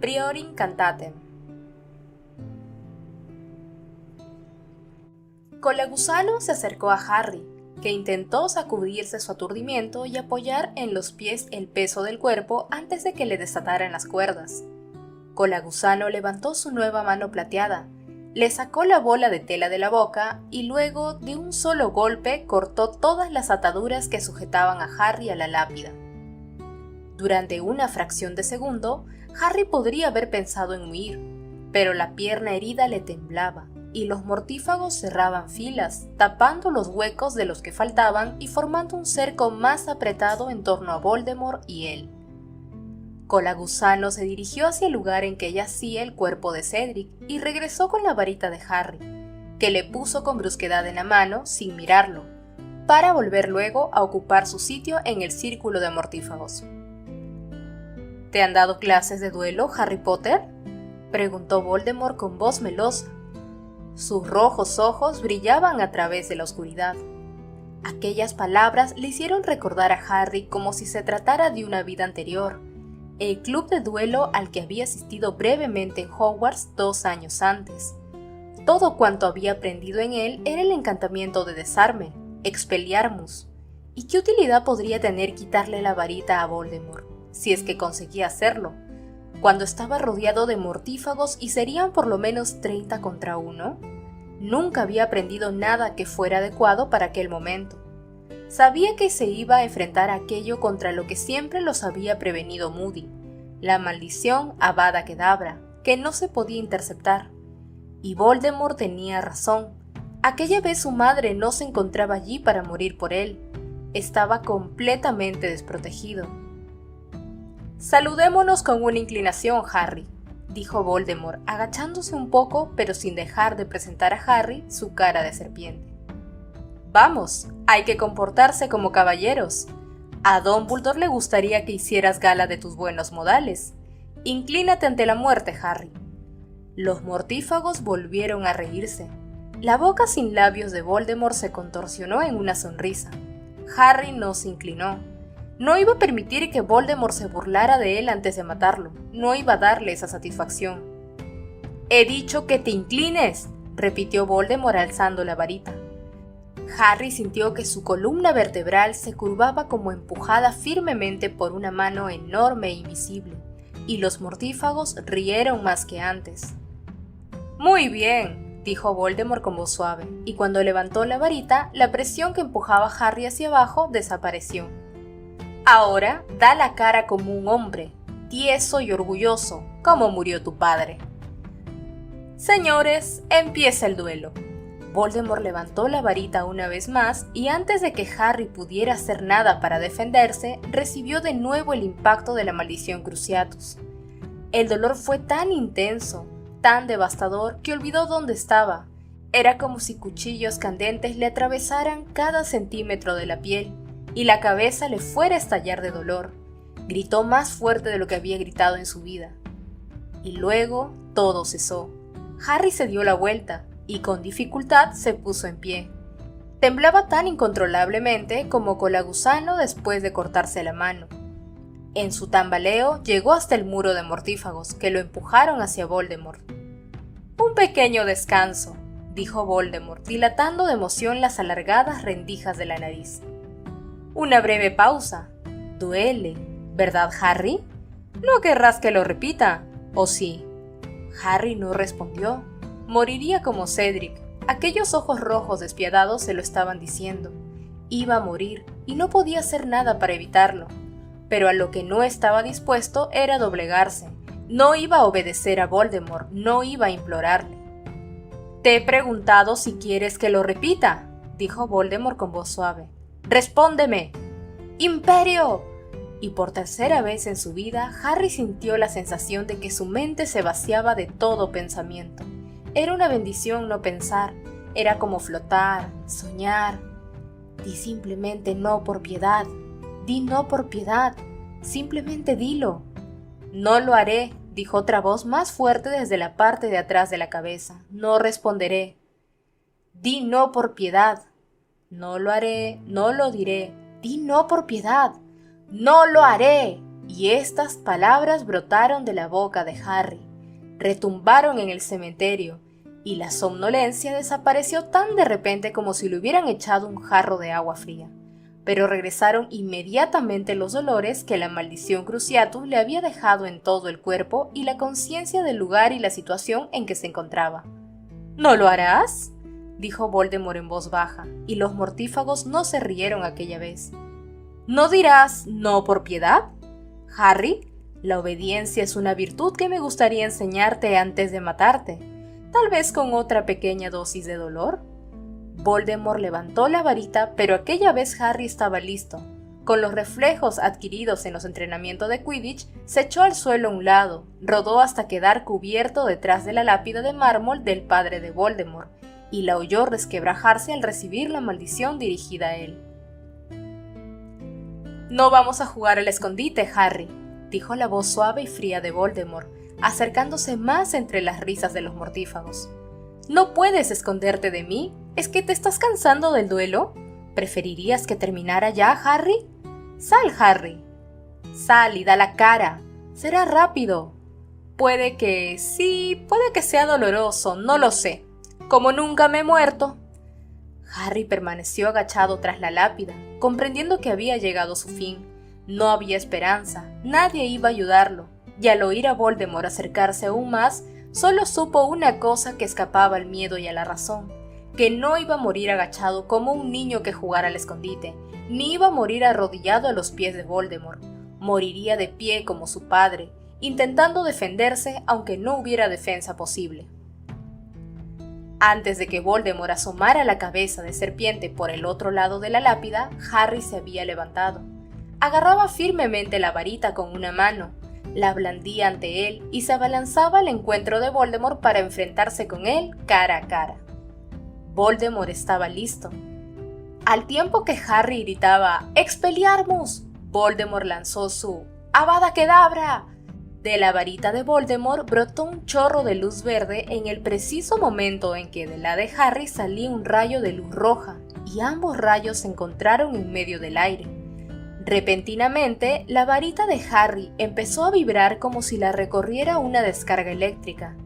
Prior incantatem. Colagusano se acercó a Harry, que intentó sacudirse su aturdimiento y apoyar en los pies el peso del cuerpo antes de que le desataran las cuerdas. Colagusano levantó su nueva mano plateada, le sacó la bola de tela de la boca y luego, de un solo golpe, cortó todas las ataduras que sujetaban a Harry a la lápida. Durante una fracción de segundo, Harry podría haber pensado en huir, pero la pierna herida le temblaba, y los mortífagos cerraban filas, tapando los huecos de los que faltaban y formando un cerco más apretado en torno a Voldemort y él. Colagusano se dirigió hacia el lugar en que yacía el cuerpo de Cedric y regresó con la varita de Harry, que le puso con brusquedad en la mano sin mirarlo, para volver luego a ocupar su sitio en el círculo de mortífagos. ¿Te han dado clases de duelo, Harry Potter?, preguntó Voldemort con voz melosa. Sus rojos ojos brillaban a través de la oscuridad. Aquellas palabras le hicieron recordar a Harry como si se tratara de una vida anterior, el club de duelo al que había asistido brevemente en Hogwarts 2 años antes. Todo cuanto había aprendido en él era el encantamiento de desarme, Expelliarmus. ¿Y qué utilidad podría tener quitarle la varita a Voldemort, si es que conseguía hacerlo, cuando estaba rodeado de mortífagos y serían por lo menos 30 contra 1? Nunca había aprendido nada que fuera adecuado para aquel momento. Sabía que se iba a enfrentar a aquello contra lo que siempre los había prevenido Moody, la maldición Avada Kedavra, que no se podía interceptar. Y Voldemort tenía razón. Aquella vez su madre no se encontraba allí para morir por él. Estaba completamente desprotegido. «Saludémonos con una inclinación, Harry», dijo Voldemort, agachándose un poco, pero sin dejar de presentar a Harry su cara de serpiente. «Vamos, hay que comportarse como caballeros. A Dumbledore le gustaría que hicieras gala de tus buenos modales. Inclínate ante la muerte, Harry». Los mortífagos volvieron a reírse. La boca sin labios de Voldemort se contorsionó en una sonrisa. Harry no se inclinó. No iba a permitir que Voldemort se burlara de él antes de matarlo. No iba a darle esa satisfacción. «He dicho que te inclines», repitió Voldemort alzando la varita. Harry sintió que su columna vertebral se curvaba como empujada firmemente por una mano enorme e invisible, y los mortífagos rieron más que antes. «Muy bien», dijo Voldemort con voz suave, y cuando levantó la varita, la presión que empujaba a Harry hacia abajo desapareció. «Ahora da la cara como un hombre, tieso y orgulloso, como murió tu padre». «Señores, empieza el duelo». Voldemort levantó la varita una vez más y antes de que Harry pudiera hacer nada para defenderse, recibió de nuevo el impacto de la maldición Cruciatus. El dolor fue tan intenso, tan devastador, que olvidó dónde estaba. Era como si cuchillos candentes le atravesaran cada centímetro de la piel y la cabeza le fuera a estallar de dolor. Gritó más fuerte de lo que había gritado en su vida. Y luego todo cesó. Harry se dio la vuelta y con dificultad se puso en pie. Temblaba tan incontrolablemente como Colagusano después de cortarse la mano. En su tambaleo llegó hasta el muro de mortífagos, que lo empujaron hacia Voldemort. «Un pequeño descanso», dijo Voldemort, dilatando de emoción las alargadas rendijas de la nariz. «Una breve pausa. Duele, ¿verdad, Harry? ¿No querrás que lo repita? ¿O sí?» Harry no respondió. Moriría como Cedric. Aquellos ojos rojos despiadados se lo estaban diciendo. Iba a morir y no podía hacer nada para evitarlo. Pero a lo que no estaba dispuesto era doblegarse. No iba a obedecer a Voldemort, no iba a implorarle. «Te he preguntado si quieres que lo repita», dijo Voldemort con voz suave. «Respóndeme». «¡Imperio!». Y por tercera vez en su vida, Harry sintió la sensación de que su mente se vaciaba de todo pensamiento. Era una bendición no pensar, era como flotar, soñar. «Di simplemente no por piedad, di no por piedad, simplemente dilo». «No lo haré», dijo otra voz más fuerte desde la parte de atrás de la cabeza. «No responderé». «Di no por piedad». «No lo haré, no lo diré». «Di no por piedad». «No lo haré». y estas palabras brotaron de la boca de Harry, retumbaron en el cementerio, y la somnolencia desapareció tan de repente como si le hubieran echado un jarro de agua fría. Pero regresaron inmediatamente los dolores que la maldición Cruciatus le había dejado en todo el cuerpo y la conciencia del lugar y la situación en que se encontraba. ¿No lo harás?, dijo Voldemort en voz baja, y los mortífagos no se rieron aquella vez. ¿No dirás no por piedad? Harry, la obediencia es una virtud que me gustaría enseñarte antes de matarte, tal vez con otra pequeña dosis de dolor. Voldemort levantó la varita, pero aquella vez Harry estaba listo. Con los reflejos adquiridos en los entrenamientos de Quidditch, se echó al suelo a un lado, rodó hasta quedar cubierto detrás de la lápida de mármol del padre de Voldemort, y la oyó resquebrajarse al recibir la maldición dirigida a él. «No vamos a jugar al escondite, Harry», dijo la voz suave y fría de Voldemort, acercándose más entre las risas de los mortífagos. «¿No puedes esconderte de mí? ¿Es que te estás cansando del duelo? ¿Preferirías que terminara ya, Harry? Sal, Harry. Sal y da la cara. Será rápido. Puede que sea doloroso, no lo sé. Como nunca me he muerto». Harry permaneció agachado tras la lápida, comprendiendo que había llegado su fin. No había esperanza, nadie iba a ayudarlo, y al oír a Voldemort acercarse aún más, solo supo una cosa que escapaba al miedo y a la razón, que no iba a morir agachado como un niño que jugara al escondite, ni iba a morir arrodillado a los pies de Voldemort. Moriría de pie como su padre, intentando defenderse aunque no hubiera defensa posible. Antes de que Voldemort asomara la cabeza de serpiente por el otro lado de la lápida, Harry se había levantado. Agarraba firmemente la varita con una mano, la blandía ante él y se abalanzaba al encuentro de Voldemort para enfrentarse con él cara a cara. Voldemort estaba listo. Al tiempo que Harry gritaba «¡Expelliarmus!», Voldemort lanzó su «¡Avada Kedavra!». De la varita de Voldemort brotó un chorro de luz verde en el preciso momento en que de la de Harry salía un rayo de luz roja, y ambos rayos se encontraron en medio del aire. Repentinamente, la varita de Harry empezó a vibrar como si la recorriera una descarga eléctrica.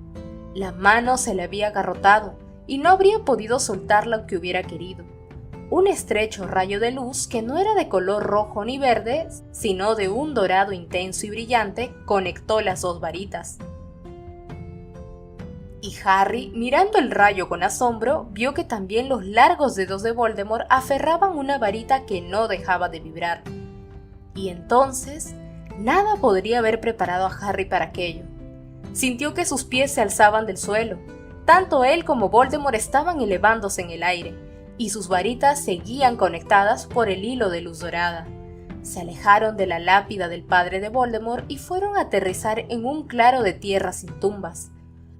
La mano se le había agarrotado, y no habría podido soltarla aunque hubiera querido. Un estrecho rayo de luz que no era de color rojo ni verde, sino de un dorado intenso y brillante, conectó las dos varitas. Y Harry, mirando el rayo con asombro, vio que también los largos dedos de Voldemort aferraban una varita que no dejaba de vibrar. Y entonces, nada podría haber preparado a Harry para aquello. Sintió que sus pies se alzaban del suelo. Tanto él como Voldemort estaban elevándose en el aire, y sus varitas seguían conectadas por el hilo de luz dorada. Se alejaron de la lápida del padre de Voldemort y fueron a aterrizar en un claro de tierra sin tumbas.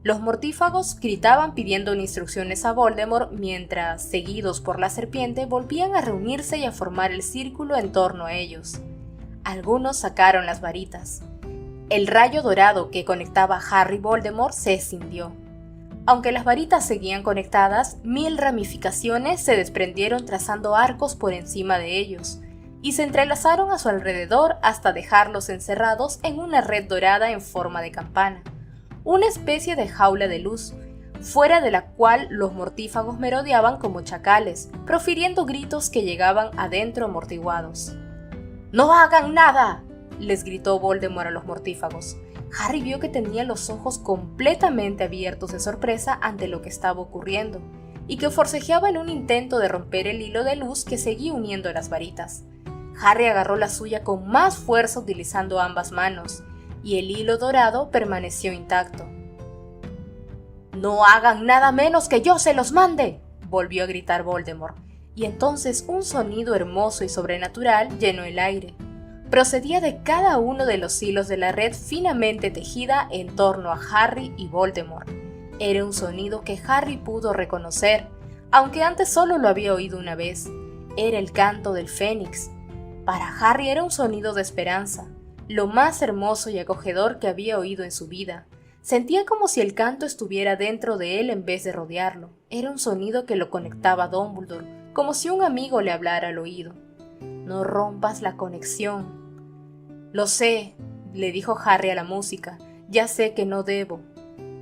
Los mortífagos gritaban pidiendo instrucciones a Voldemort mientras, seguidos por la serpiente, volvían a reunirse y a formar el círculo en torno a ellos. Algunos sacaron las varitas. El rayo dorado que conectaba a Harry y Voldemort se escindió. Aunque las varitas seguían conectadas, 1000 ramificaciones se desprendieron trazando arcos por encima de ellos, y se entrelazaron a su alrededor hasta dejarlos encerrados en una red dorada en forma de campana, una especie de jaula de luz, fuera de la cual los mortífagos merodeaban como chacales, profiriendo gritos que llegaban adentro amortiguados. «¡No hagan nada!», les gritó Voldemort a los mortífagos. Harry vio que tenía los ojos completamente abiertos de sorpresa ante lo que estaba ocurriendo, y que forcejeaba en un intento de romper el hilo de luz que seguía uniendo las varitas. Harry agarró la suya con más fuerza utilizando ambas manos, y el hilo dorado permaneció intacto. «¡No hagan nada menos que yo se los mande!», volvió a gritar Voldemort, y entonces un sonido hermoso y sobrenatural llenó el aire. Procedía de cada uno de los hilos de la red finamente tejida en torno a Harry y Voldemort. Era un sonido que Harry pudo reconocer, aunque antes solo lo había oído una vez. Era el canto del Fénix. Para Harry era un sonido de esperanza, lo más hermoso y acogedor que había oído en su vida. Sentía como si el canto estuviera dentro de él en vez de rodearlo. Era un sonido que lo conectaba a Dumbledore, como si un amigo le hablara al oído. «No rompas la conexión». Lo sé, le dijo Harry a la música, ya sé que no debo.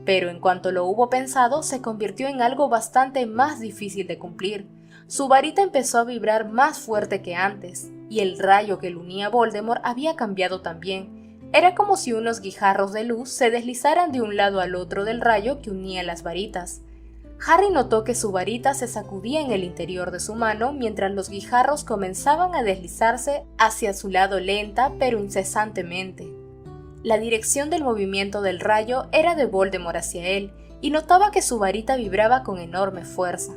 Pero en cuanto lo hubo pensado, se convirtió en algo bastante más difícil de cumplir. Su varita empezó a vibrar más fuerte que antes, y el rayo que lo unía a Voldemort había cambiado también. Era como si unos guijarros de luz se deslizaran de un lado al otro del rayo que unía las varitas. Harry notó que su varita se sacudía en el interior de su mano mientras los guijarros comenzaban a deslizarse hacia su lado lenta pero incesantemente. La dirección del movimiento del rayo era de Voldemort hacia él, y notaba que su varita vibraba con enorme fuerza.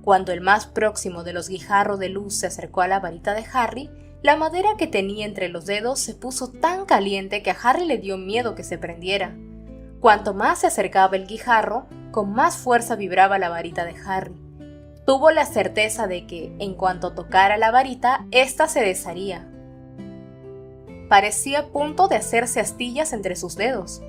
Cuando el más próximo de los guijarros de luz se acercó a la varita de Harry, la madera que tenía entre los dedos se puso tan caliente que a Harry le dio miedo que se prendiera. Cuanto más se acercaba el guijarro, con más fuerza vibraba la varita de Harry. Tuvo la certeza de que, en cuanto tocara la varita, ésta se desharía. Parecía a punto de hacerse astillas entre sus dedos.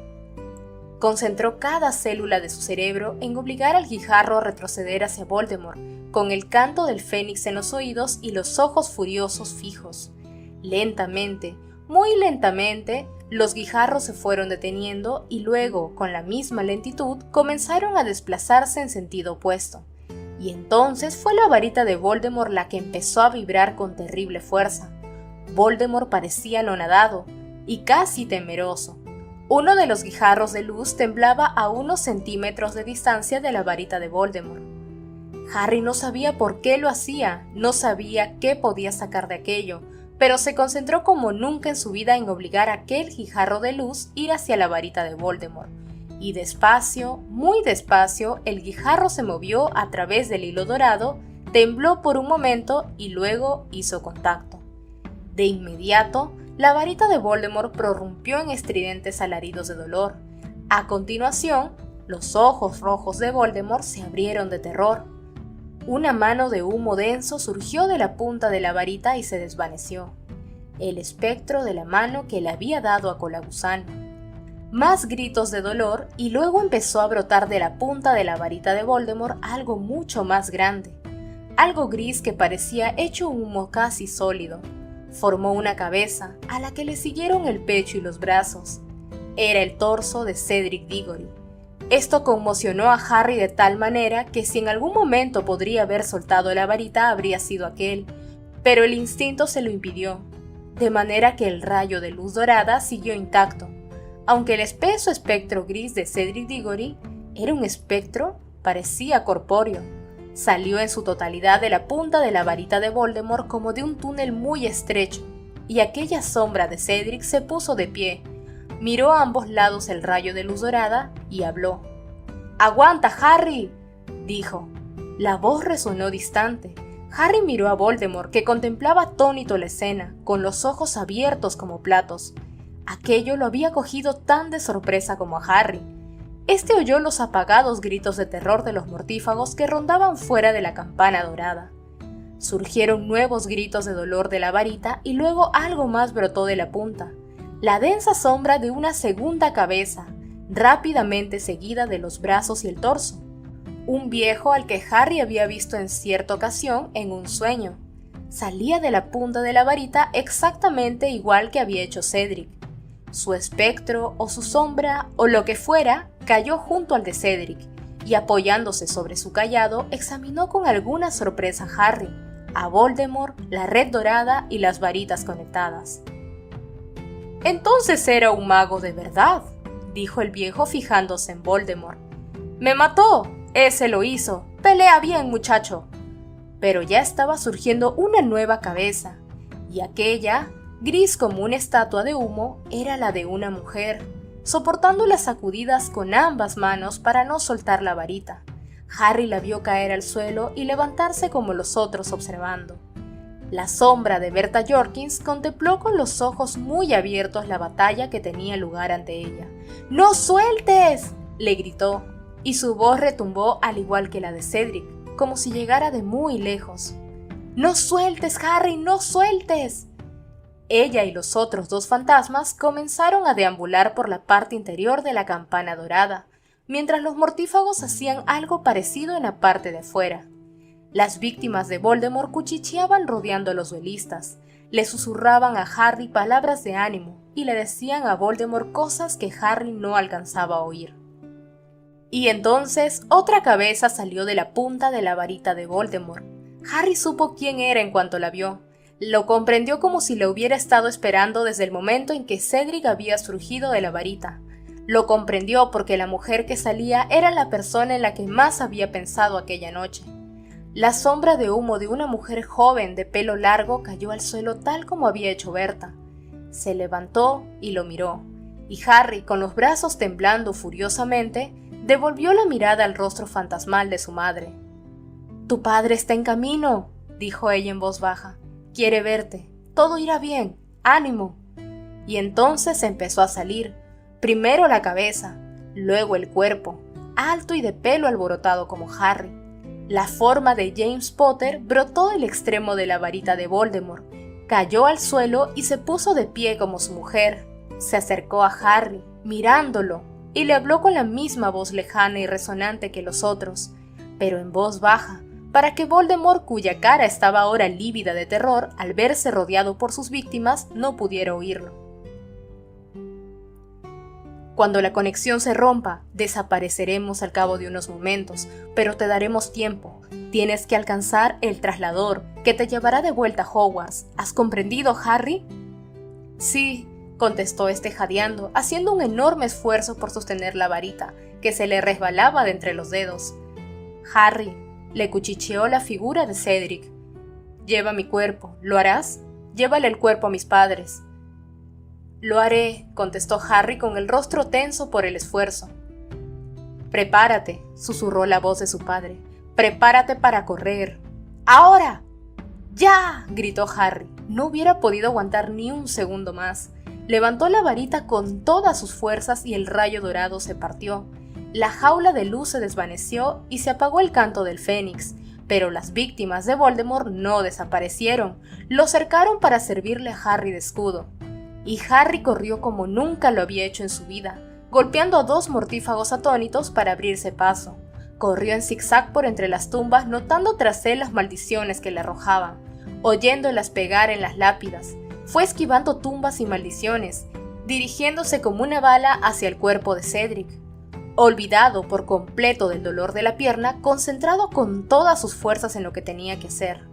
Concentró cada célula de su cerebro en obligar al guijarro a retroceder hacia Voldemort, con el canto del fénix en los oídos y los ojos furiosos fijos. Lentamente, muy lentamente, los guijarros se fueron deteniendo y luego, con la misma lentitud, comenzaron a desplazarse en sentido opuesto. Y entonces fue la varita de Voldemort la que empezó a vibrar con terrible fuerza. Voldemort parecía anonadado y casi temeroso. Uno de los guijarros de luz temblaba a unos centímetros de distancia de la varita de Voldemort. Harry no sabía por qué lo hacía, no sabía qué podía sacar de aquello, pero se concentró como nunca en su vida en obligar a aquel guijarro de luz ir hacia la varita de Voldemort. Y despacio, muy despacio, el guijarro se movió a través del hilo dorado, tembló por un momento y luego hizo contacto. De inmediato, la varita de Voldemort prorrumpió en estridentes alaridos de dolor. A continuación, los ojos rojos de Voldemort se abrieron de terror. Una mano de humo denso surgió de la punta de la varita y se desvaneció. El espectro de la mano que le había dado a Colagusano. Más gritos de dolor y luego empezó a brotar de la punta de la varita de Voldemort algo mucho más grande. Algo gris que parecía hecho humo casi sólido. Formó una cabeza, a la que le siguieron el pecho y los brazos. Era el torso de Cedric Diggory. Esto conmocionó a Harry de tal manera que si en algún momento podría haber soltado la varita habría sido aquel, pero el instinto se lo impidió, de manera que el rayo de luz dorada siguió intacto. Aunque el espeso espectro gris de Cedric Diggory era un espectro, parecía corpóreo. Salió en su totalidad de la punta de la varita de Voldemort como de un túnel muy estrecho, y aquella sombra de Cedric se puso de pie, miró a ambos lados el rayo de luz dorada y habló. «¡Aguanta, Harry!», dijo. La voz resonó distante. Harry miró a Voldemort, que contemplaba atónito la escena, con los ojos abiertos como platos. Aquello lo había cogido tan de sorpresa como a Harry. Este oyó los apagados gritos de terror de los mortífagos que rondaban fuera de la campana dorada. Surgieron nuevos gritos de dolor de la varita y luego algo más brotó de la punta, la densa sombra de una segunda cabeza, rápidamente seguida de los brazos y el torso. Un viejo al que Harry había visto en cierta ocasión en un sueño. Salía de la punta de la varita exactamente igual que había hecho Cedric. Su espectro o su sombra o lo que fuera cayó junto al de Cedric y apoyándose sobre su cayado examinó con alguna sorpresa a Harry, a Voldemort, la red dorada y las varitas conectadas. «Entonces era un mago de verdad», dijo el viejo fijándose en Voldemort. «Me mató, ese lo hizo, pelea bien, muchacho». Pero ya estaba surgiendo una nueva cabeza, y aquella, gris como una estatua de humo, era la de una mujer, soportando las sacudidas con ambas manos para no soltar la varita. Harry la vio caer al suelo y levantarse como los otros observando. La sombra de Berta Jorkins contempló con los ojos muy abiertos la batalla que tenía lugar ante ella. «¡No sueltes!», le gritó, y su voz retumbó al igual que la de Cedric, como si llegara de muy lejos. «¡No sueltes, Harry, no sueltes!». Ella y los otros dos fantasmas comenzaron a deambular por la parte interior de la campana dorada, mientras los mortífagos hacían algo parecido en la parte de afuera. Las víctimas de Voldemort cuchicheaban rodeando a los duelistas. Le susurraban a Harry palabras de ánimo y le decían a Voldemort cosas que Harry no alcanzaba a oír. Y entonces otra cabeza salió de la punta de la varita de Voldemort. Harry supo quién era en cuanto la vio. Lo comprendió como si lo hubiera estado esperando desde el momento en que Cedric había surgido de la varita. Lo comprendió porque la mujer que salía era la persona en la que más había pensado aquella noche. La sombra de humo de una mujer joven de pelo largo cayó al suelo tal como había hecho Berta. Se levantó y lo miró, y Harry, con los brazos temblando furiosamente, devolvió la mirada al rostro fantasmal de su madre. «Tu padre está en camino», dijo ella en voz baja. «Quiere verte. Todo irá bien. ¡Ánimo!». Y entonces empezó a salir. Primero la cabeza, luego el cuerpo, alto y de pelo alborotado como Harry. La forma de James Potter brotó del extremo de la varita de Voldemort, cayó al suelo y se puso de pie como su mujer. Se acercó a Harry, mirándolo, y le habló con la misma voz lejana y resonante que los otros, pero en voz baja, para que Voldemort, cuya cara estaba ahora lívida de terror al verse rodeado por sus víctimas, no pudiera oírlo. Cuando la conexión se rompa, desapareceremos al cabo de unos momentos, pero te daremos tiempo. Tienes que alcanzar el traslador, que te llevará de vuelta a Hogwarts. ¿Has comprendido, Harry? Sí, contestó este jadeando, haciendo un enorme esfuerzo por sostener la varita, que se le resbalaba de entre los dedos. Harry, le cuchicheó la figura de Cedric. Lleva mi cuerpo, ¿lo harás? Llévale el cuerpo a mis padres. Lo haré, contestó Harry con el rostro tenso por el esfuerzo. Prepárate, susurró la voz de su padre. Prepárate para correr. ¡Ahora! ¡Ya!, gritó Harry. No hubiera podido aguantar ni un segundo más. Levantó la varita con todas sus fuerzas y el rayo dorado se partió. La jaula de luz se desvaneció y se apagó el canto del Fénix. Pero las víctimas de Voldemort no desaparecieron. Lo cercaron para servirle a Harry de escudo. Y Harry corrió como nunca lo había hecho en su vida, golpeando a dos mortífagos atónitos para abrirse paso. Corrió en zigzag por entre las tumbas, notando tras él las maldiciones que le arrojaban, oyéndolas pegar en las lápidas. Fue esquivando tumbas y maldiciones, dirigiéndose como una bala hacia el cuerpo de Cedric. Olvidado por completo del dolor de la pierna, concentrado con todas sus fuerzas en lo que tenía que hacer.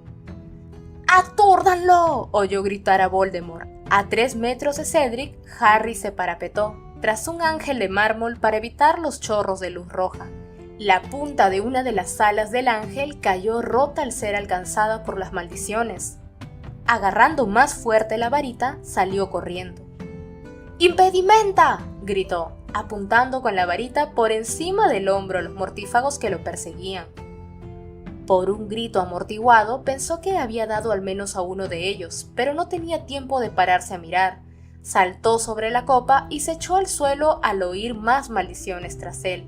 ¡Atúrdanlo!, oyó gritar a Voldemort. A 3 metros de Cedric, Harry se parapetó tras un ángel de mármol para evitar los chorros de luz roja. La punta de una de las alas del ángel cayó rota al ser alcanzada por las maldiciones. Agarrando más fuerte la varita, salió corriendo. ¡Impedimenta!, gritó, apuntando con la varita por encima del hombro a los mortífagos que lo perseguían. Por un grito amortiguado pensó que había dado al menos a uno de ellos, pero no tenía tiempo de pararse a mirar. Saltó sobre la copa y se echó al suelo al oír más maldiciones tras él.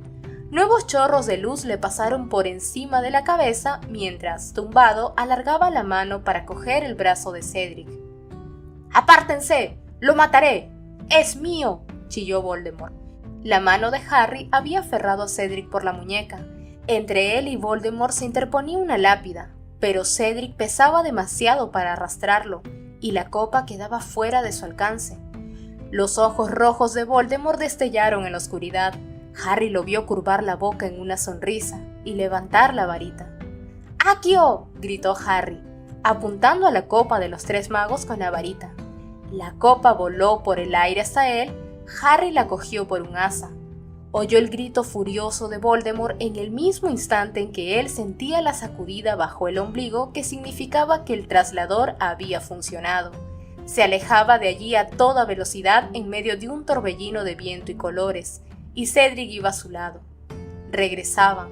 Nuevos chorros de luz le pasaron por encima de la cabeza mientras, tumbado, alargaba la mano para coger el brazo de Cedric. ¡Apártense! ¡Lo mataré! ¡Es mío!, chilló Voldemort. La mano de Harry había aferrado a Cedric por la muñeca. Entre él y Voldemort se interponía una lápida, pero Cedric pesaba demasiado para arrastrarlo, y la copa quedaba fuera de su alcance. Los ojos rojos de Voldemort destellaron en la oscuridad. Harry lo vio curvar la boca en una sonrisa y levantar la varita. ¡Accio!, gritó Harry, apuntando a la copa de los 3 magos con la varita. La copa voló por el aire hasta él. Harry la cogió por un asa. Oyó el grito furioso de Voldemort en el mismo instante en que él sentía la sacudida bajo el ombligo que significaba que el traslador había funcionado. Se alejaba de allí a toda velocidad en medio de un torbellino de viento y colores, y Cedric iba a su lado. Regresaban,